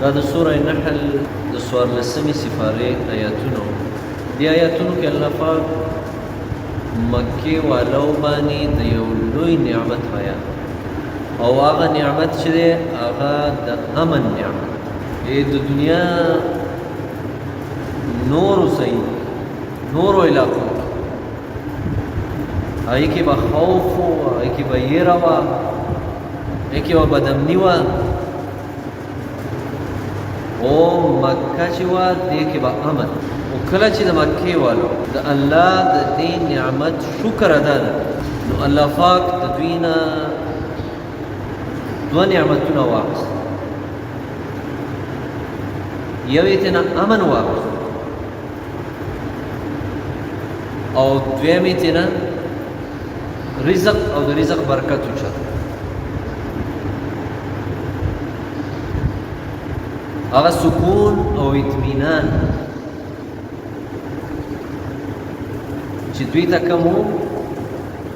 دا د سوره نحل د 14مې سپارې آیاتونو. دې آیاتونو کې الله پاک مکې والو باندې د یو لوی نعمت بیان، او هغه نعمت چې دی هغه د امن نعمت د دنیا نورو ځایونو نورو علاقو هغې کې به خوف و، هغې کې به یېره وه، هغې کې به بدامني وه، او مکه چې وه دې کې به امن. او کله چې د مکې والو د الله د دې نعمت شکر ادا ده، نو الله پاک د دوی نه دوه نعمتونه واخیست. یو یې ترېنه امن واخیست، او دویم یې ترېنه رزق او د رزق برکت وچت. هغه سکون او اطمینان چې دوی ته کوم و،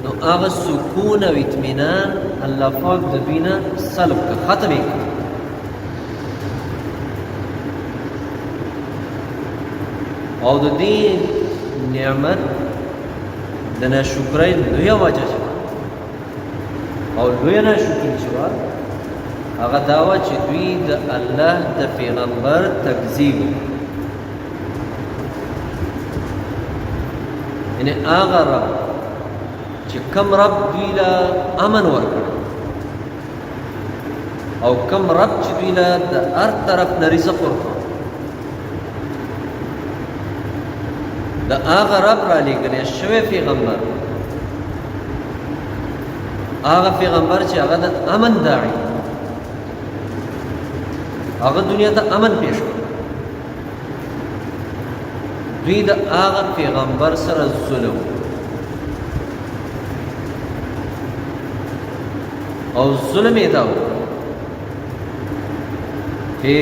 نو هغه سکون او اطمینان الله پاک د دوی نه سلب کړ، ختم یې کړ. او د دې نعمت د ناشکرۍ لویه وجه چې او لویه ناشکري چې وه هغه دا وه چې دوی د الله د پیغمبر تکذیب، یعنې هغه رب چې کم رب دوی له امن ورکړ، او کم رب چې دوی له د هر طرف نه رزق ورکړ، د هغه رب را لېږلی شوی پیغمبر، هغه پیغمبر چې هغه د امن داعي، هغه دنیا ته امن پیش کړ، دوی د هغه پیغمبر سره ظلم او ظلم یې دا و چې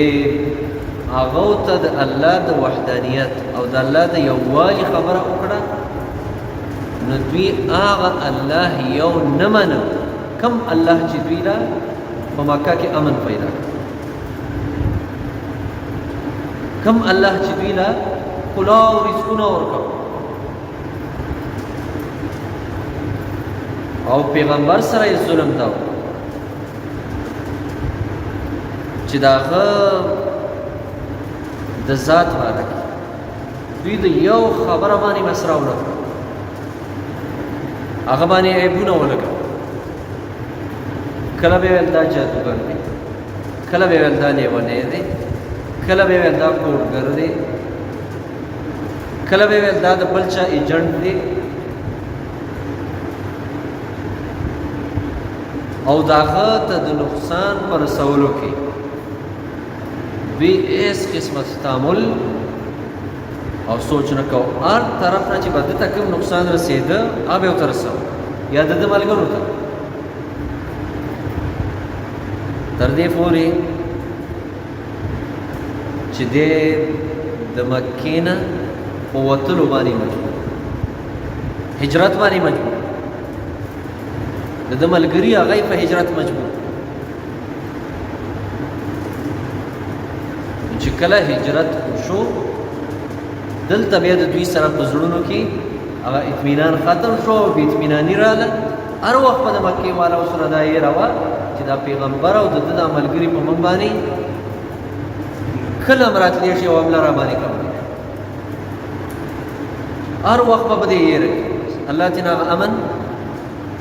هغو ته د الله د وحدانیت او د الله د یووالي خبره وکړه، نو دوی هغه الله یو نه منه کم الله چې دوی له په مکه کې امن پیدا کړ، کم الله چې دوی له ښکلا او رزقونه ورکړ، او پیغمبر سره یې ظلم دا و چې د هغه د ذات باره کې دوی د یو خبره باندې مسره ونه کړه، هغه باندې عیبونه ولګول. کله به ویل دا جادوګر دی، کله به ویل دا لیونی دی، کله به ویل دا کوډګر دی، کله به ویل دا د بل چا ایجنټ دی، او د هغه ته د نقصان په رسولو کې دوی هیڅ قسمت تعامل او سوچ نه کو. هر طرف نه چې به ده ته کوم نقصان رسېده هغه به یې ورته رسول، یا د ده ملګرو ته، تر دې پورې چې دی د مکې نه په وتلو باندې مجبور، هجرت باندې مجبور، د ده ملګري هغه یې په هجرت مجبور. چې کله هجرت وشو دلته بیا د دوی سره په زړونو کې هغه اطمینان ختم شو او بې اطمیناني راغله. هر وخت به د مکې والاو سره دا یېره وه چې دا پیغمبر او د ده دا ملګري په موږ باندې کله هم راتلی شي او حمله را باندې کولی شي. هر وخت به په دې یېره کې الله تېنه هغه امن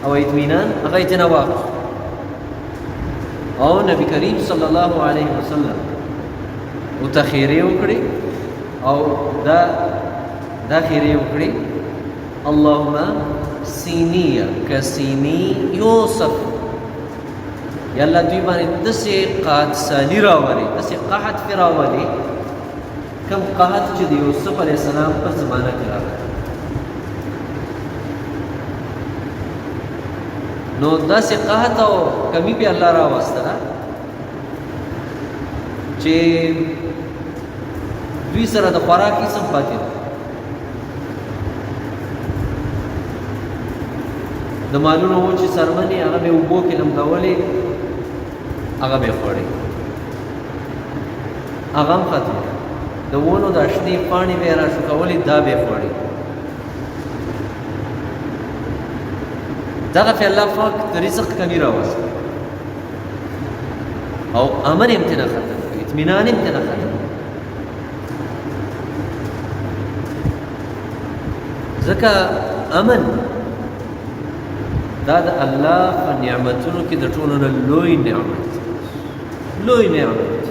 او اطمینان هغه یې تېنه واخیست، او نبي کریم صلی الله علیه وسلم ورته خیرې وکړې، او دا خیرې وکړې: اللهم سینیه کسینی یوسف، یا الله دوی باندې داسې قحطسالي راولې، داسې قحط پرې راولې کوم قحط چې د یوسف علیه السلام په زمانه کې راغلی. نو داسې قحط او کمی پې الله راوستله چې دوی سره د خوراک هېڅ هم پاتې نه، د مالونو و چې څرمنې هغه به اوبو کې لمدولې، هغه به یې خوړې. هغه هم ختم د ونو د شنې پاڼې به یې راشو کولې دا به یې خوړې دغه په الله پاک د رزق کمي راوست او امن یې هم ترې نه ختم کړ اطمینان یې هم ترې نه ختم ځکه امن دا د الله په نعمتونو کې د ټولو نه لوی نعمت لوی نعمت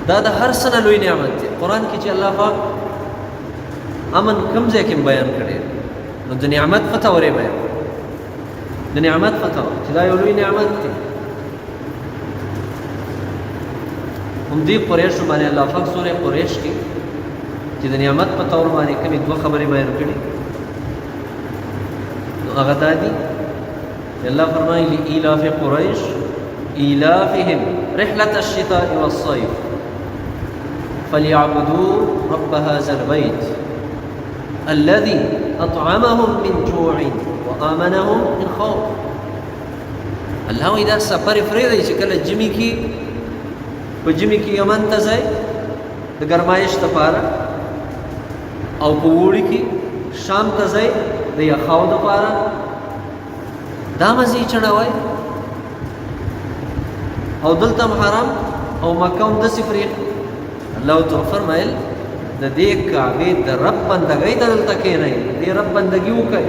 دا د هر څه نه لوی نعمت دی قرآن کې چې الله پاک امن کوم ځای کې بیان کړی نو د نعمت په تور یې بیان د نعمت په تور چې دا یو لوی نعمت دی همدې قریشو باندې الله پاک سورې قریش کې چې د نعمت په تور باندې کومې دوه خبرې بیان کړي نو هغه دا دي الله فرمایي لإيلاف قریش إيلافهم رحلة الشتاء والصيف فليعبدوا رب هذا البيت الذي أطعمهم من جوع وآمنهم من خوف الله إذا سفر فريدي شكل جمي کی په جمي کې یمن ته ځای د ګرمایش لپاره او په وړي کې شام ته ځای د یخاو لپاره دا مزي چړوي او دلته حرام او مکه هم د صفر الله تو فرمایل د دې کعبه د رب بندګۍ دلته کې نه دی رب بندګي وکړي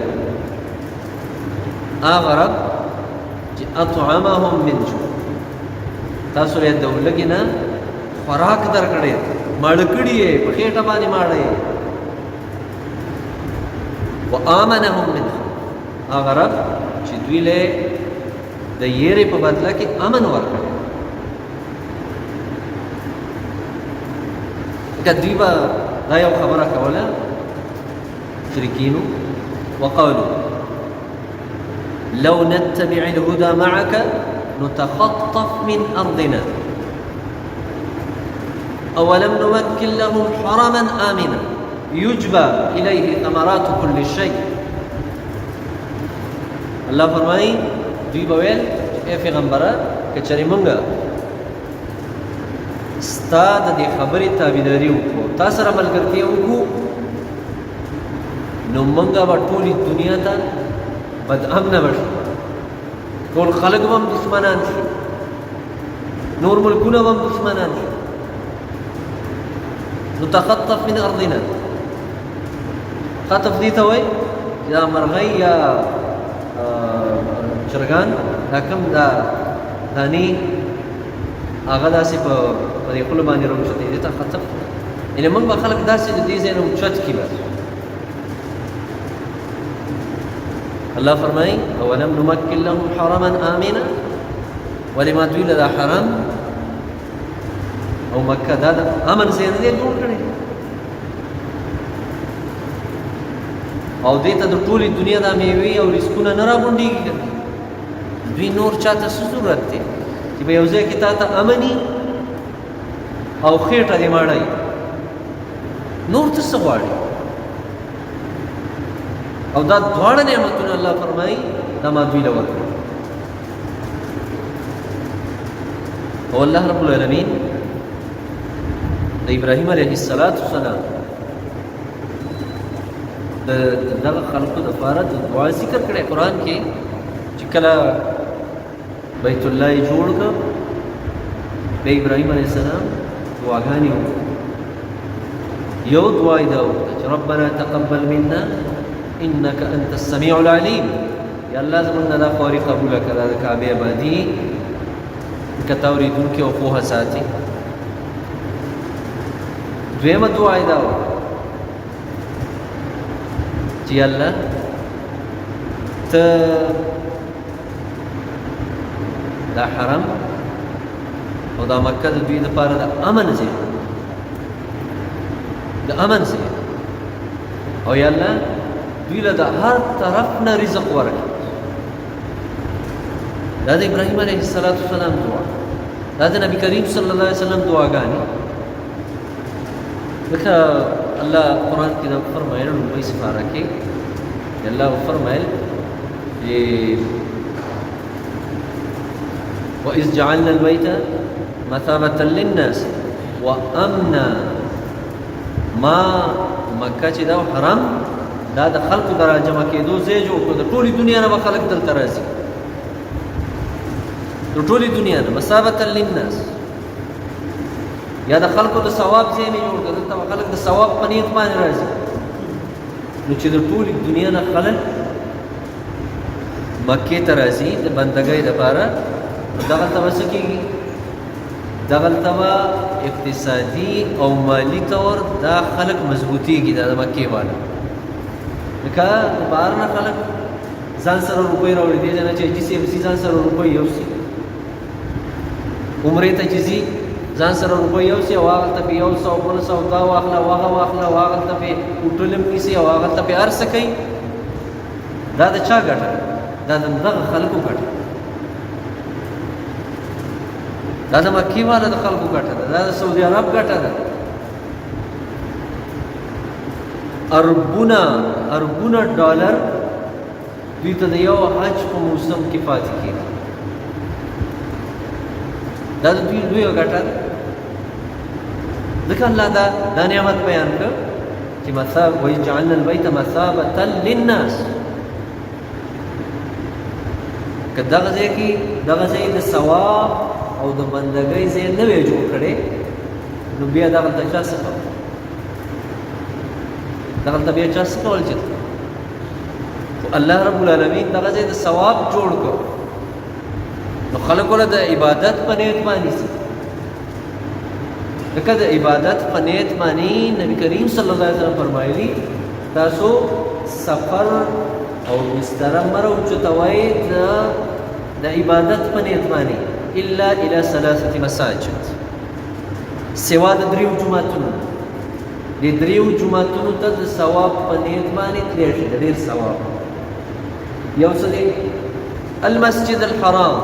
هغه رب چې اطعمهم من جوع تاسو له دولګینا خوراک درکړي مړکړي په خېټه باندې ماړي وآمنهم من هغه رب چې دوی له د یېرې په بدله کې امن ورکړي كذبا لا يوم خبرك ولا مشركين وقالوا لو نتبع الهدى معك نتخطف من أرضنا أولم نمكن لهم حرما آمنا يجبى إليه ثمرات كل شيء الله فرمائي دوی بویل اے پیغمبره کچری مونږه ستا د دې خبرې تابعداري وکړو تا سره ملګرتیا وکړو نو مونږه به ټولې دنیا ته بد امنه بشو ټول خلک به هم دشمنان شي نور ملکونه به هم دشمنان شي نتخطف من ارضنا خطف دي ته وایي یا مرغۍ یا چرګان دا کوم دا دانی هغه داسې په دې خپل باندې راوښتي دي ته خطف یعنې موږ به خلک داسې د دې ځای نه اوچت کړي بس الله فرمایي اولم نمکن لهم حرما آمنا ولې ما دوی له دا حرام او مکه دا د امن ځای نه دی جوړ کړی او دې ته د ټولې دنیا دا میوې او رزقونه نه راغونډېږي دوی نور چاته څه ضرورت دی چې به یو ځای کې تا ته امني او خېټه دې ماړی نور ته څه غواړي او دا دواړه نعمتونه الله فرمایي دا ما دوی له ورکړي او الله رب العالمین د ابراهیم علیه السلام د دغه خلقو دپاره د دعا ذکر کړی قرآن کې چې کله بیت الله یې جوړ کړ د ابراهیم علیه السلام دعاګانې وکړې یو دعا یې دا وکړه چې ربنا تقبل منا انك انت السميع العليم یا الله زموږ نه دا خواري قبوله کړه د کعبې آبادي که ته اورېدونکې او پوهه ساتي دویمه دعا یې دا وکړه چې الله ته دا حرم او دا مکه د دوی لپاره د امن ځای د امن ځای او یا الله دوی له د هر طرف نه رزق ورکړي دا د ابراهیم علیه السلام دعا دا د نبی کریم صلی الله علیه وسلم دعاګانې ځکه الله قرآن کې دا فرمایل لومړۍ سپاره کې الله فرمایل چې وإذ جعلنا البيت مثابة للناس وأمنا ما مکه چې دا حرم دا د خلکو د راجمع کېدو ځای جوړ کړو د ټولې دنیا نه به خلک دلته راځي د ټولې دنیا نه مثابة للناس یا د خلکو د ثواب ځای نه جوړ کړو دلته به خلک د ثواب په نیت باندې راځي نو چې د ټولې دنیا نه خلک مکې ته راځي د بندګۍ دپاره دغلته به څه کېږي دغلته به اقتصادي او مالی طور دا خلک مضبوطېږي دا د مکې والا لکه د بهر نه خلک ځان سره روپۍ راوړي دې ځای نه چې حاجي صاحب ځي ځان سره روپۍ یوسي عمرې ته چې ځي ځان سره روپۍ یوسي او هغلته پې 100 200 دا واخله هغه واخله او هغلته پې هوټل هم نیسي او هغلته پې هر څه کوي دا د چا ګټه دا د دغه خلکو ګټه دا د مکې والا د خلکو ګټه ده دا د سعودي عرب ګټه ده اربونه ډالر دوی ته د یو حج په موسم کې پاتې کېږي دا د دوی لویه ګټه ده ځکه الله دا نعمت بیان کړ چې وإذ جعلنا البيت مثابة للناس که دغه ځای کې دغه ځای د ثواب او د بندګۍ ځای نه وی جوړ کړی نو بیا دغلته چا څه کول دغلته بیا چا څه کول چې الله رب العالمین دغه ځای د ثواب جوړ کړ نو خلکو له د عبادت په نیت باندې سي لکه د عبادت په نیت باندې نبی کریم صلی الله علیه وسلم فرمایلی تاسو سفر او بستر مرو چتوي د عبادت په نیت باندې الا الى 3 مساجد سوا د دریو جمعتونو د دریو جمعتونو ته د ثواب په نیت باندې تللی شي د ډېر ثواب یو څه دی المسجد الحرام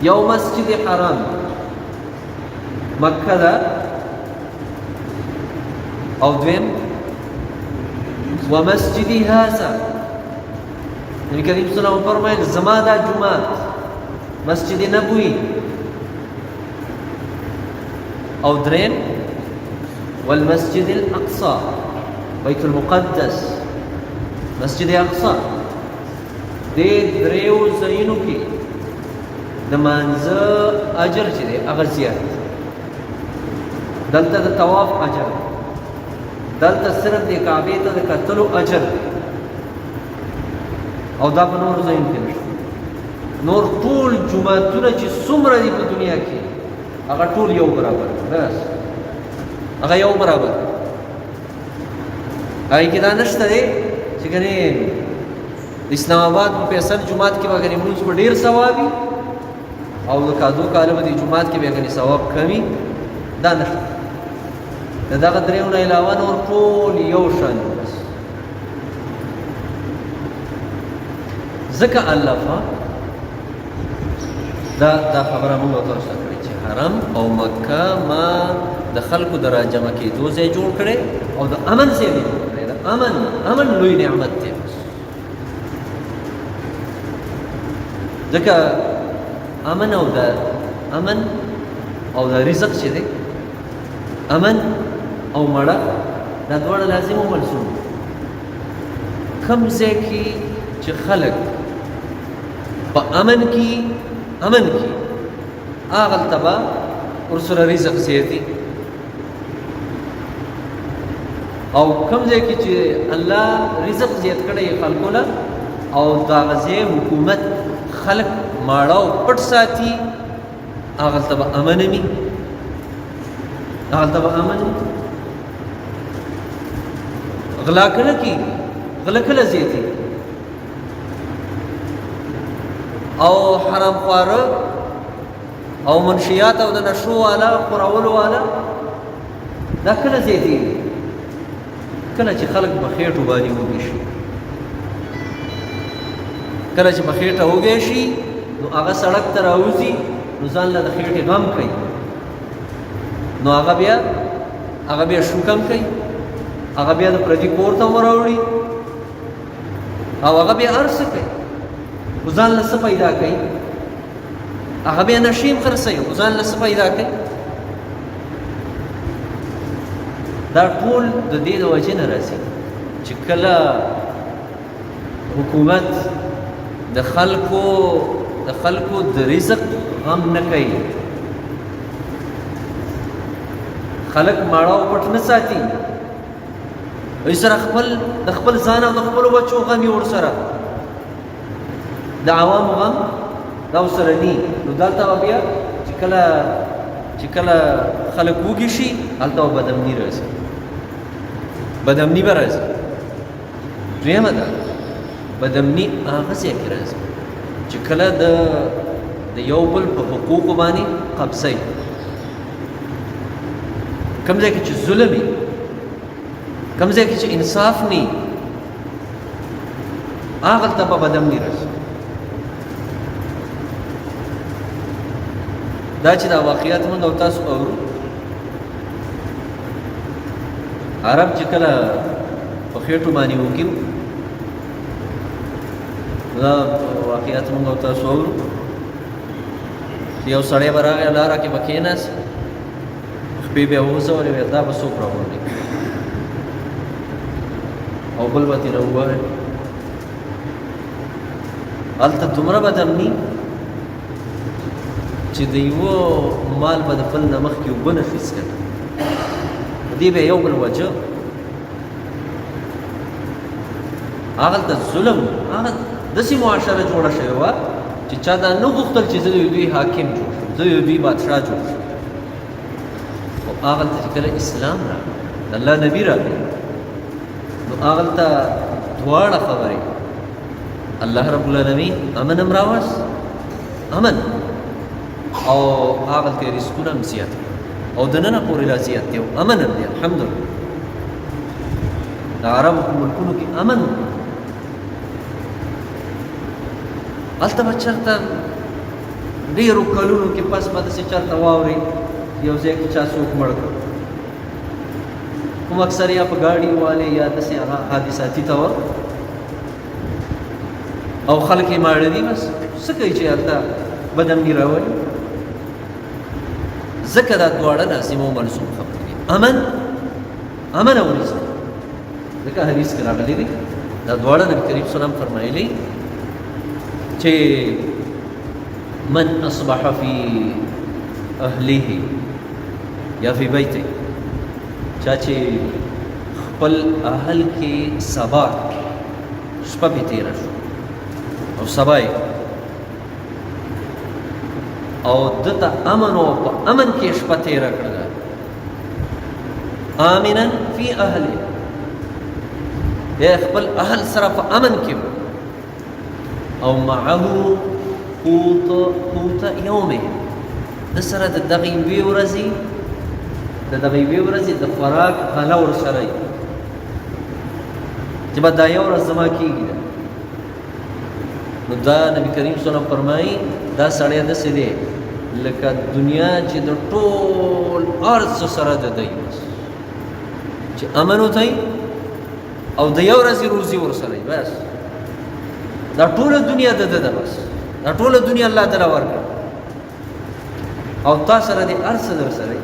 یو مسجد حرام مکه ده او دویم ومسجد هذا نبی کریم صلی الله علیه وسلم فرمایل زما دا جمعات مسجد نبوی او درین والمسجد الاقصى بیت المقدس مسجد اقصى دې دریو ځایونو کې د مانځه اجر چې دی هغه زیات دلته د طواف اجر دلته صرف د کعبې ته د کتلو اجر او دا په نورو ځایونو کې نشته نور ټول جمعتونه چې څومره دي په دنیا کې هغه ټول یو برابر بس هغه یو برابر هغې کې دا نشته دی چې ګنې د اسلام آباد په فیصل جومات کې به ګنې لمونځ به ډېر ثواب وي او د کادو کاله به دې جومات کې به ګنې ثواب کم وي دا نشته د دغه دریو نه علاوه نور ټول یو شان بس ځکه الله دا خبره موږ تاسو ته کړې چې حرم او مکه ما د خلکو د راجمع کېدو ځای جوړ کړی او د امن ځای یې جوړ کړی د امن لوی نعمت دی ځکه امن او د رزق چې دی امن او مړه دا دواړه لازم او ملزوم کوم ځای کې چې خلک په امن کې هغلته به ورسره رزق زیاتي او کوم ځای کې چې الله رزق زیات کړی خلکو له او دغه ځای حکومت خلک ماړه او پټ ساتي هغلته به امن وي غلا کله کېږي غله کله زیاتي او حرام خواره او منشیات او د نشو والا خورولو والا دا کله زیاتي کله چې خلک په خېټو باندې وږي شي کله چې په خېټه وږی شي نو هغه سړک ته راوځي نو ځان له د خېټې غم کوي نو هغه بیا شوکم کوي هغه بیا د پردي کور ته وراوړي او هغه بیا هر څه کوي خو ځان له څه پیدا کوي هغه بیا نشي هم خرڅوي خو ځان له څه پیدا کوي. دا ټول د دې د وجې نه راځي چې کله حکومت د خلکو د رزق غم نه کوي، خلک ماړه او پټ نه ساتي، وایي سره د خپل ځان او د خپلو بچو غم یې ورسره، د عوامو غم دا ورسره ني. نو دلته به بیا چې کله خلک وږي شي هلته به بدامني راځي، بدامني به راځي. دویمه ده بدامني هغه ځای کې راځي چې کله د یو بل په حقوقو باندې قبضه وي، کوم ځای کې چې ظلم وي، کوم ځای کې چې انصاف نه وي، هغلته به بدامني راځي. دا چې دا واقعیات موږ او تاسو اورو، عرب چې کله په خېټو باندې وکیو، دا واقعیات موږ او تاسو اورو چې یو سړی به راغی لاره کې به کېناست، شپې به یې وغورځولې وې دا به څوک راغونډي او بل به ترې ووهل. هلته دومره بدامني چې د یوه مال به د بل نه مخکې اوبه نه خیسته، دې به یو بل وجه. هغلته ظلم، هغه داسې معاشره جوړه شوې وه چې چا دا نه غوښتل چې زه د یو دوی حاکم جوړ شم، زه یو دوی بادشاه جوړ شم. خو هغلته چې کله اسلام راغی، د الله نبي راغی، نو هغلته دواړه خبرې الله رب العالمین امن هم راوست، امن او هغلته رزقونه هم زیات او دننه پورې لا زیات دی او امن هم دی. الحمدلله د عربو په ملکونو کې امن و. هلته به چېرته ډېرو کلونو کې پس به داسې چېرته واورې یو ځای کې چا څوک مړ کړ، کوم اکثر یا په ګاډي والې یا داسې هغه حادثاتي ته وه او خلک یې ماړه دي، بس څه کوي چې هلته بدامني راولي. ځکه دا دواړه لازم او ملزوم خبرې دي، امن او رزق. ځکه حدیث کې راغلی دی دا دواړه نبي کریم صلی الله علیه وسلم فرمایلي چې من اصبح فی اهله یا فی بیته، چا چې خپل اهل کې سبا شپه پې تېره شو او سبا یې او دته امن او په امن کې شپه تېره کړله، آمنا فی اهله، د خپل اهل سره په امن کې او معه قوت یومه، د سره د دغې یوې ورځې د خوراک غله ورسره وي چې به دا یو ورځ زما کېږي. نو دا نبي کریم صلی الله علیه وسلم فرمایي دا سړی داسې دی لکه دنیا چې د ټول ارض سره د دی چې امن وتی او د یو ورځې روزي ورسره وي، بس دا ټوله دنیا د ده ده، بس دا ټوله دنیا الله تعالی ورکړه او تا سره دې هر څه در سره وي،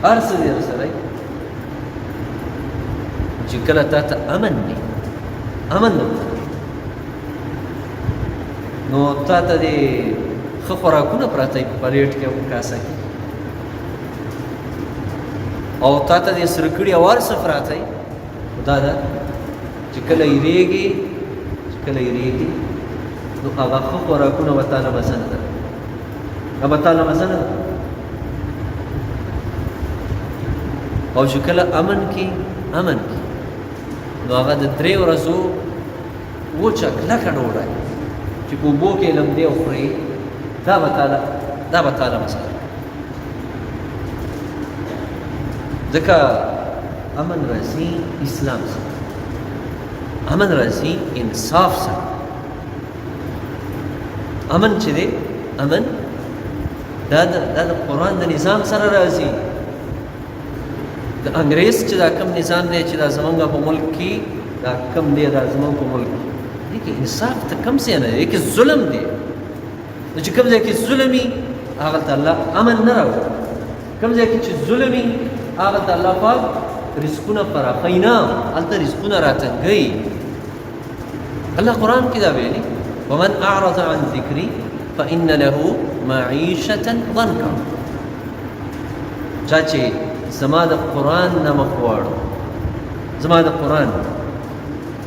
هر څه دې در سره وي چې کله تا ته امن وي، امن درته نو تا ته دې ښه خوراکونه پراته وي په پلیټ کې او په کاسه کې او تا ته دې سره کړي او هر څه پراته وي. دا ده چې کله یېرېږي نو هغه ښه خوراکونه به تاله مزه نه ده، هغه به تاله مزه نه ده. او چې کله امن کې نو هغه د 3 ورځو وچه کلکه ډوډۍ چې په اوبو کې لمدې او خورې، دا به تاله مزه ده. ځکه امن راځي اسلام سره، امن راځي انصاف سره. امن چې دی امن دا د قرآن د نظام سره راځي. د انګریز چې دا کم نظام دی چې دا زمونږ په ملک کې دا کم دی، دا زمونږ په ملک کې دې کې انصاف ته کم څه نه دی، کې ظلم دی. نو چې کوم ځای کې ظلم وي هغلته الله امن نه راوړي کوم ځای کې چې ظلم وي هغلته الله پاک رزقونه پراخوي نه هلته رزقونه راتنګوي الله قرآن کې دا ویلي ومن اعرض عن ذکري فإن له معیشة ضنکا چا چې زما د قرآن نه مخ واړو زما د قرآن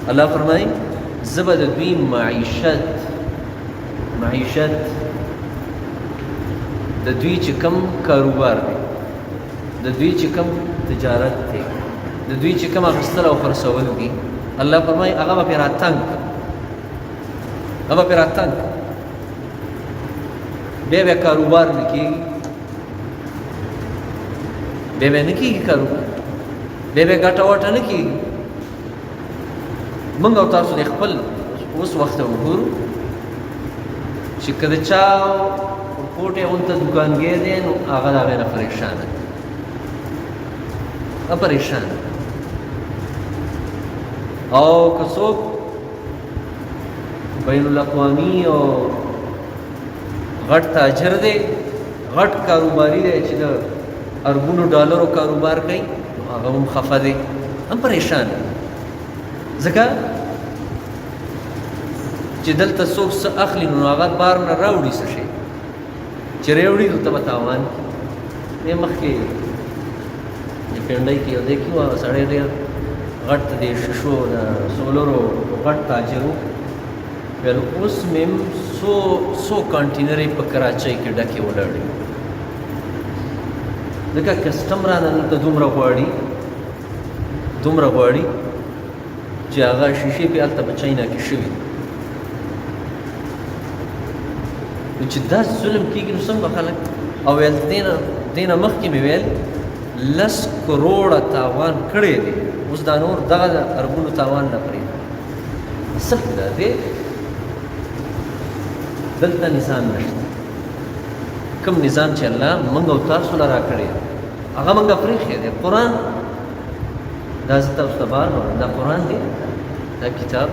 الله فرمایي زه به د دوی معیشت د دوی چې کوم کاروبار دی د دوی چې کوم تجارت دی د دوی چې کوم اخیستل او خرڅول دي الله فرمایي هغه به پرې راتنګ بیا به کاروبار نه کېږي بیا به نه کېږي کاروبار بیا به ګټه وټه نه کېږي موږ او تاسو د خپل اوس وخت وګورو چې که د چا کوټې غونته دوکانګی دی نو هغه د هغې نه پریشانه او که څوک بین الاقوامي او غټ تاجر دی غټ کاروباري دی چې د اربونو ډالرو کاروبار کوي هغه هم خفه دی هم پریشان ځکه چې دلته څوک څه اخلي نو هغه بار نه راوړي څه شي چې راوړي نو ته به تاوان کړي مخکې پنډۍ کې یو دی کې و سړی ډېر غټ د شیشو د سولرو غټ تاجر و ویل اوس مې څو کانټینرې په کراچۍ کې ډکې ولاړې ځکه کسټم رانه دلته دومره غواړي چې هغه شیشې پې هلته په چاینا کې شوي نو چې دا ظلم کېږي نو څنګه خلک او ویل دې نه مخکې مې ویل 10 کروڑه تاوان کړی دی اوس دا نور دغه د اربونو تاوان نه پرېږدي اصل دا دی دلته نظام نشته کوم نظام چې الله موږ او تاسو له راکړی هغه موږ پرېښی دی قرآن دا زه تاسو ته بار وایم دا قرآن دی دا کتاب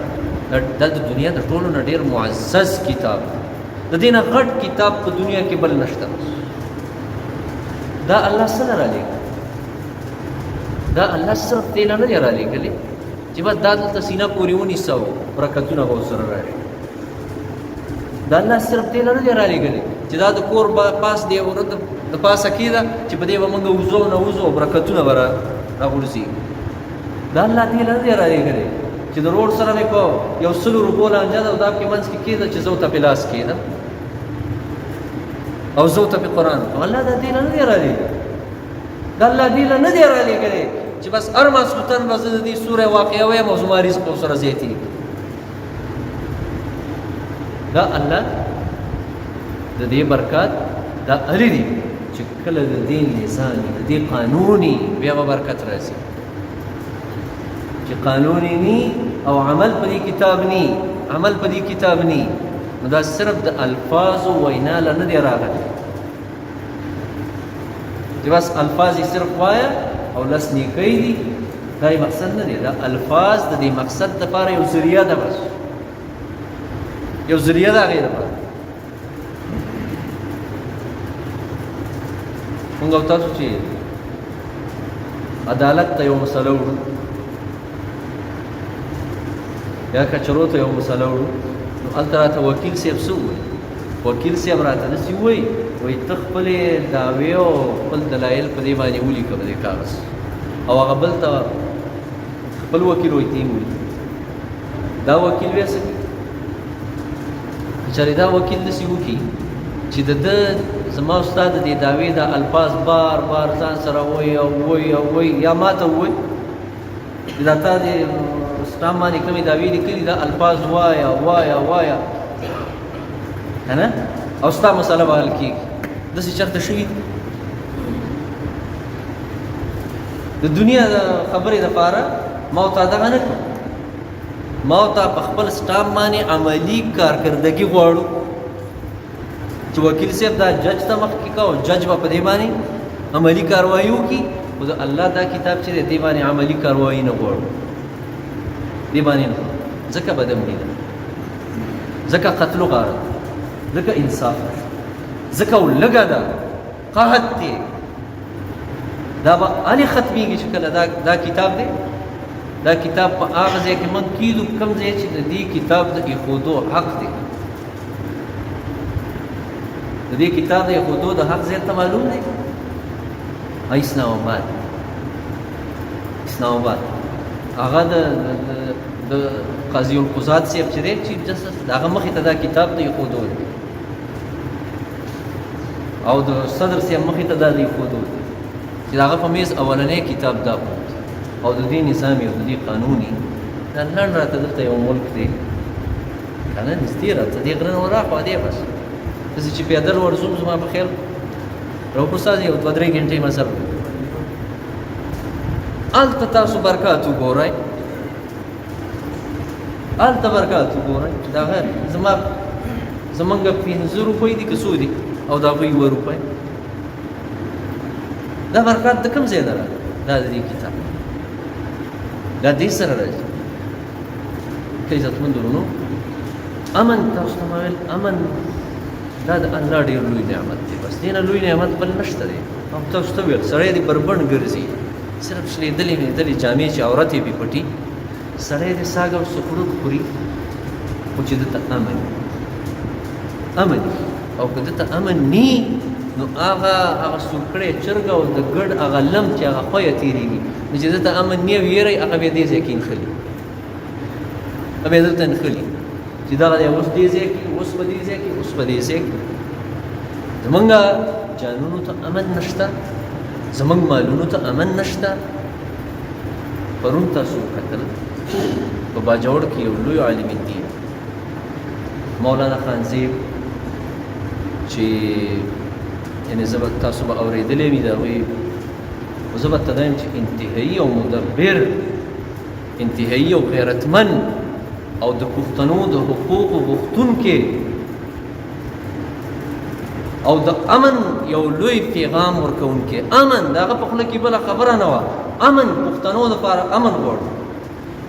دا د دنیا د ټولو نه ډېر معزز کتاب د دې نه غټ کتاب په دنیا کې بل نشته دا الله څه نه رالیږي دا الله صرف دې نه دی رالیږلی چې بس دا دلته سینه پورې ونیسه او برکتونه به ورسره راشي دا الله صرف دې نه دی رالیږلی چې دا د کور پاس دی او د پاسه کېده چې په دې به موږ وځو نه وځو او برکتونه به راغورځي دا الله دې نه دی رالیږلی چې د روډ سره مې په 100 روپو لانجه ده او دا پکې منځ کې کېده چې زه ورته په لاس کېده او زه ورته په قرآن الله دا دې نه دی رالیږلی دا الله دې نه دی رالیږلی چې بس هر ماسخوتن به زه د دې سوره واقعه وایم او زما رزق ورسره زیاتېږي دا الله د دې برکات دا اړې دي چې کله د دې نظام د دې قانوني بیا به برکت راځي چې قانوني ني او عمل په دې کتاب ني نو دا صرف د الفاظو وینا له نه دی راغلی چې بس الفاظ یې صرف وایه او لس نیکۍ دي دا یې مقصد نه دی دا الفاظ د دې مقصد دپاره یو ذریعه ده بس یو ذریعه ده هغې دپاره مونږ او تاسو چې عدالت ته یو مسله وړو یا کچرو ته یو مسله وړو نو هلته راته وکیل صاحب څه ووایي وکیل صاحب راته داسې ووایي وایي ته خپلې دعوې او خپل دلایل په دې باندې ولیکه په دې کاغذ او هغه بل ته خپل وکیل وایي ته یې ولیکه دا وکیل بیا څه کوي چېرې دا وکیل داسې وکړي چې د ده زما استاد د دې دعوې دا الفاظ بار بار ځان سره وایي یا ما ته ووایي چې دا تا دې ستا باندې کومې دعوې لیکلي دا الفاظ وایه که نه او ستا مسله به حل کېږي داسې چېرته شوي د دنیا د خبرې دپاره ما او تا دغه نه کړو ما او تا په خپل سټاپ باندې عملي کارکردګي غواړو چې وکیل صاحب دا جج ته مخکې کا او جج به په دې باندې عملي کاروایي وکړي خو د الله دا کتاب چې دی دې باندې عملي کاروایي نه غواړو دې باندې نه ځکه بدم دي ځکه قتل غارت ځکه انصاف نشته، ځکه لږه ده، قحط دی. دا به هلې ختمېږي چې کله دا کتاب دی، دا کتاب په هغه ځای کې موږ کېږدو کوم ځای چې د دې کتاب د ایښودو حق دی. د دې کتاب د ایښودو د حق ځای ته معلوم دی؟ اسلام آباد. اسلام آباد هغه د قاضي القضات صاحب چې دی چیف جسټس، د هغه مخې ته دا کتاب د ایښودو دی، او د صدر صاحب مخې ته دا د ایښودو دی چې د هغه په میز اولنی کتاب دا پروت، او د دې نظامي او د دې قانوني دا لنډ راته دلته یو ملک دی که نه نږدې راته دې غره نه وراخوا دی بس. داسې چې پیدل ورځو زما په خیال روپور صاحب یو 2-3 ګنټې مزل هلته تاسو برکات وګورئ، هلته برکات وګورئ. دا غیر زمونږ 15 روپۍ دي که څو دي او د هغوی 1 روپۍ. دا برکات د کوم ځای نه راغلی؟ دا د دې کتاب دا دې سره راځي. که عزتمند ورونو، امن تاسو ته ما ویل امن دا د الله ډېر لوی نعمت دی، بس دې نه لوی نعمت بل نشته دی. او تاسو ته ویل سړی دې بربنډ ګرځي، صرف شلېدلې مېدلې جامې چې عورت یې پې پټي، سړی دې ساګ او سکروټ خوري، خو چې دته امن او که دته امن نی نو هغه سورکړی چرګ او د ګډ هغه لم چې هغه خویه تېرېږي، نو چې دته امن نی او ویری هغه بیا دې ځای کې نښلي، هغه بیا دلته نښلي چې دغه دی اوس دې ځای کې، اوس په دې ځای کې، اوس په دې ځای کې. زمونږ جانونو ته امن نشته، زمونږ مالونو ته امن نشته. پرون تاسو کتل په باجوړ کې یو لوی عالم دین مولانا خانزیب چې یعنې زه به تاسو به اورېدلی وي د هغوی، خو زه به ته دا یم چې انتهایي او مدبر، انتهایي او غیرتمن او د پښتنو د حقوقو غوښتونکې او د امن یو لوی پیغام ورکوونکې. امن د هغه په خوله کې بله خبره نه وه. امن پښتنو دپاره امن غواړو،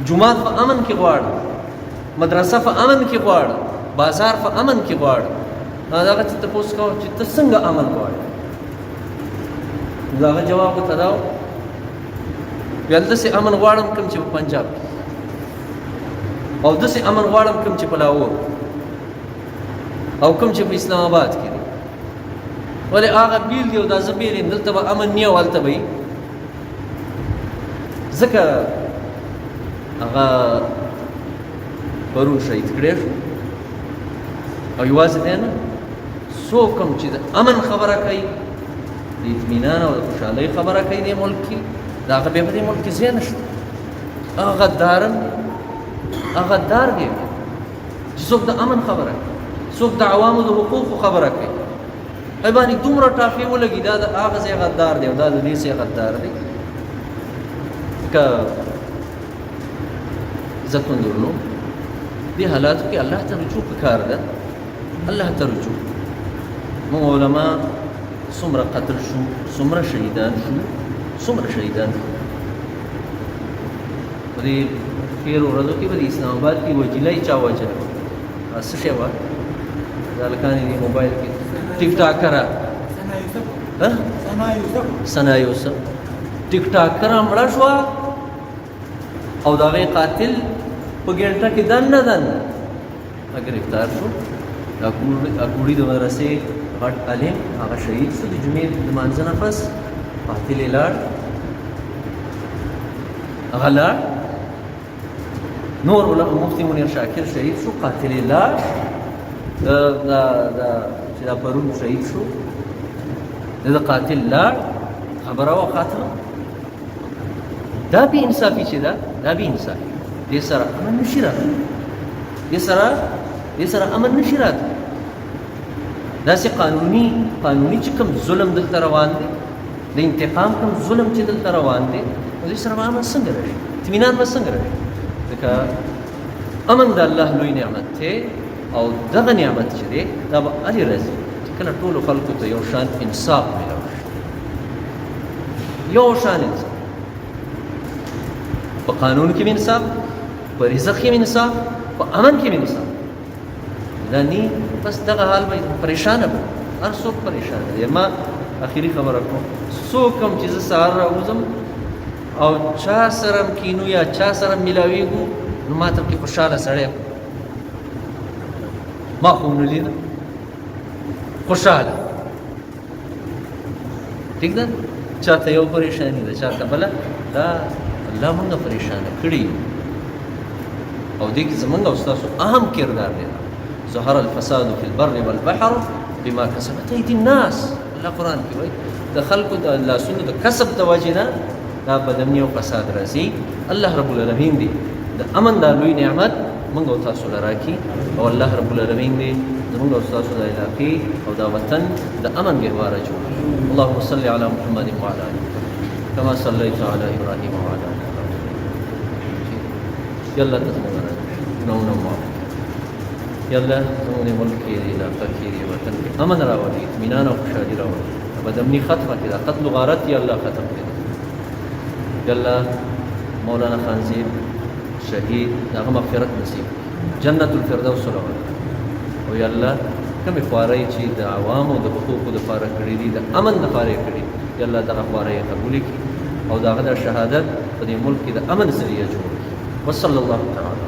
جومات په امن کې غواړو، مدرسه په امن کې غواړو، بازار په امن کې غواړو. هغه ته تپوس کوم چې ته څنګه امن غواړې؟ د هغه جواب ورته دا و ویل داسې امن غواړم کوم چې په پنجاب کې، او داسې امن غواړم کوم چې په لاهور او کوم چې په اسلام آباد کې دی. ولې هغه بیل دی او دا زه بیل یم، دلته به امن نه او هلته به وي. ځکه هغه پرون شهید کړی شو، او یوازې دی نه، څوک هم چې د امن خبره کوي، د اطمینان او د خوشحالۍ خبره کوي دې ملک کې، د هغه بیا په دې ملک کې ځای نشته. هغه غدارن هغه غدار دی چې څوک د امن خبره کوي، څوک د عوامو د حقوقو خبره کوي، هغې باندې دومره ټافې ولګي دا د هغه ځای غدار دی او دا د دې ځای غدار دی. که عزتمند ورونو، دې حالاتو کې الله ته رجوع پکار ده، الله ته رجوع. موږ علما څومره قتل شو، څومره شهیدان شو، څومره شهیدان شو. په دې تېرو ورځو کې به د اسلام آباد کې وجیله چا وجله څه شی وه؟ دا هلکانې دې موبایل کې ټیک ټاکره ثنا یوسف ټیک ټاکره مړه شوه او د هغې قاتل په ګنټه کې دننه ګرفتار شو. دا کوړي د مدرسې غټ عالم هغه شهید شو د جمعې د لمانځه نه پس، قاتل یې لاړ، هغه لاړ. نور مفتي منیر شاکر شهید شو، قاتل یې لاړ. چې دا پرون شهید شو د قاتل لاړ، خبره وه خاتمه. دا بې انصافي چې ده، دا بې انصافي. دې سره امن نشي راتلی، دې سره امن نشي راتلی. داسې قانوني چې کوم ظلم دلته روان دی، د انتقام کوم ظلم چې دلته روان دی، نو دې سره به امن څنګه راشي؟ اطمینان به څنګه راشي؟ ځکه امن د الله لوی نعمت دی، او دغه نعمت چې دی دا به هلې راځي چې کله ټولو خلکو ته یو شان انصاف میلاو شي، یو شان انصاف، په قانون کې انصاف، په رزق کې انصاف، په امن کې انصاف. دا نی بس دغه حال به پریشانه به هر څوک پریشانه دی. ما اخري خبره کوم، څوک هم چې زه سهار راوځم او چا سره هم کینو یا چا سره ملاویږو نو ما ته پکې خوشحاله سړی ما خو نه لیده خوشحاله. ٹھیک ده، چاته یو پریشانی ده چاته بله، دا الله مونږ پریشانه کړي او دې کې زمونږ او ستاسو اهم کردار دی. ظهر الفساد فی البر والبحر بما کسبت ایدی الناس. الله قرآن کې وایي د خلکو د لاسونو د کسب د وجې نه دا بدمني او فساد راځي. الله رب العالمین دی د امن دا لوی نعمت مونږ او تاسو له راکړي او الله رب العالمین دی زمونږ او تاسو د علاقې او دا وطن د امن ګهواره جوړ. اللهم صل علی محمد وعلى آله كما صليت على ابراهيم وعلى آل ابراهيم. يلا تزمون نو معاف. يلا زمون ملک کې علاقه کې وطن کې امن راوړي، اطمینان او خوشحالي راوړي، بدمني ختمه کړه، قتل و غارت یا الله ختم کړه. يلا مولانا خانزيب شهید دغه مغفرت نصیب، جنت الفردوس راوړي. او یا الله کومې خوارۍ چې د عوامو د حقوقو دپاره کړي دي، د امن دپاره یې کړي، یا الله دغه خوارۍ یې قبولې کړي او د هغه د شهادت په دې ملک کې د امن ذریعه جوړ کړي. وصلی الله تعالی